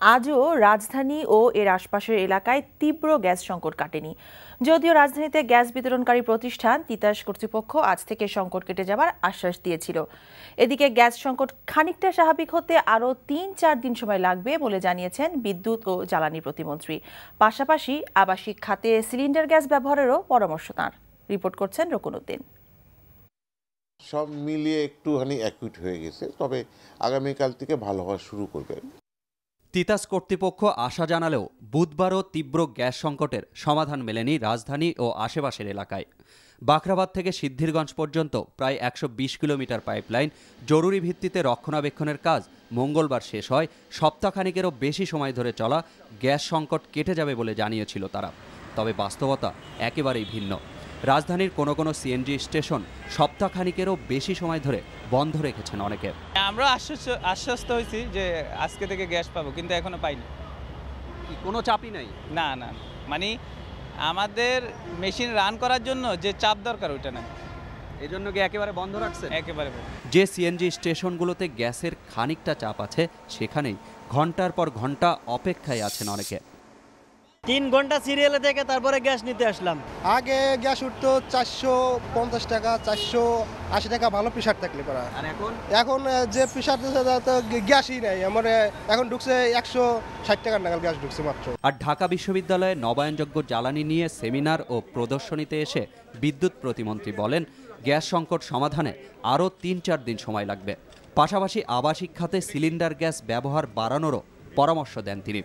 আজও রাজধানী ও এর আশপাশের এলাকায় তীব্র গ্যাস সংকট কাটেনি। যদিও রাজধানীতে গ্যাস বিতরণকারী প্রতিষ্ঠান তিতাস কর্তৃপক্ষ আজ থেকে সংকট কেটে যাবার আশ্বাস দিয়েছিল। এদিকে গ্যাস সংকট খানিকটা স্বাভাবিক হতে আরও ৩-৪ দিন সময় লাগবে বলে জানিয়েছেন বিদ্যুৎ ও জ্বালানি প্রতিমন্ত্রী। পাশাপাশি আবাসিক খাতে সিলিন্ডার গ্যাস ব্যবহারেরও পরামর্শ তাঁর। রিপোর্ট করছেন রকুনউদ্দিন। সব মিলিয়ে একটুখানি অ্যাকুইট হয়ে গেছে, তবে আগামীকাল থেকে ভালো হওয়া শুরু করবে। তিতাস কর্তৃপক্ষ আশা জানালেও বুধবারও তীব্র গ্যাস সংকটের সমাধান মেলেনি রাজধানী ও আশেপাশের এলাকায়। বাখরাবাদ থেকে সিদ্ধিরগঞ্জ পর্যন্ত প্রায় ১২০ কিলোমিটার পাইপলাইন জরুরি ভিত্তিতে রক্ষণাবেক্ষণের কাজ মঙ্গলবার শেষ হয়। সপ্তাহখানিকেরও বেশি সময় ধরে চলা গ্যাস সংকট কেটে যাবে বলে জানিয়েছিল তারা। তবে বাস্তবতা একেবারেই ভিন্ন। রাজধানীর কোনো কোনো সিএনজি স্টেশন সপ্তাহখানিকেরও বেশি সময় ধরে বন্ধ রেখেছেন অনেকে। আমরা আশ্বস্ত হয়েছি যে আজকে থেকে গ্যাস পাবো, কিন্তু এখনো পাইনি। কোনো চাপই নাই? না না, মানে আমাদের মেশিন রান করার জন্য যে চাপ দরকার ওইটা না, এই জন্য কি একেবারে বন্ধ রাখছে? একেবারে। যে সিএনজি স্টেশনগুলোতে গ্যাসের খানিকটা চাপ আছে, সেখানেই ঘন্টার পর ঘন্টা অপেক্ষায় আছেন অনেকে। ৩ ঘন্টা সিরিয়ালে থেকে তারপরে গ্যাস নিতে আসলাম। আগে গ্যাস উঠতো 450 টাকা, 480 টাকা ভালো প্রেশার থাকলে পড়া। আর এখন যে প্রেশার তো গ্যাসই নাই। আমার এখন ঢুকছে 160 টাকার নাগাল গ্যাস ঢুকছে মাত্র। আর ঢাকা বিশ্ববিদ্যালয়ে নবায়নযোগ্য জ্বালানি নিয়ে সেমিনার ও প্রদর্শনীতে এসে বিদ্যুৎ প্রতিমন্ত্রী বলেন, গ্যাস সংকট সমাধানে আরও ৩-৪ দিন সময় লাগবে। পাশাপাশি আবাসিক খাতে সিলিন্ডার গ্যাস ব্যবহার বাড়ানোরও পরামর্শ দেন তিনি।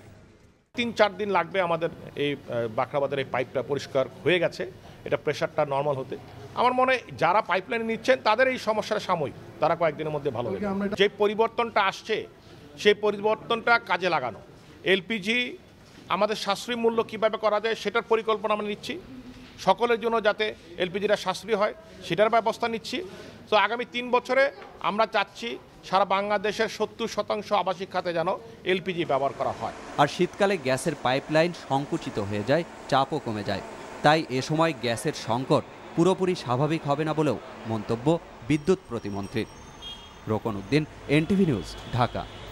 ৩-৪ দিন লাগবে আমাদের এই বাখরাবাদের এই পাইপটা পরিষ্কার হয়ে গেছে, এটা প্রেশারটা নর্মাল হতে। আমার মনে হয় যারা পাইপলাইন নিচ্ছেন তাদের এই সমস্যাটা সাময়িক, তারা কয়েকদিনের মধ্যে ভালো হবে। যে পরিবর্তনটা আসছে সেই পরিবর্তনটা কাজে লাগানো। এলপিজি আমাদের সাশ্রয়ী মূল্য কীভাবে করা যায় সেটার পরিকল্পনা আমরা নিচ্ছি। সকলের জন্য যাতে এলপিজিটা সাশ্রয়ী হয় সেটার ব্যবস্থা নিচ্ছি। তো আগামী 3 বছরে আমরা চাচ্ছি সারা বাংলাদেশের 70% আবাসিক খাতে যেন এলপিজি ব্যবহার করা হয়। আর শীতকালে গ্যাসের পাইপলাইন সংকুচিত হয়ে যায়, চাপও কমে যায়। তাই এ সময় গ্যাসের সংকট পুরোপুরি স্বাভাবিক হবে না বলেও মন্তব্য বিদ্যুৎ প্রতিমন্ত্রীর। রকুনউদ্দিন, এনটিভি নিউজ, ঢাকা।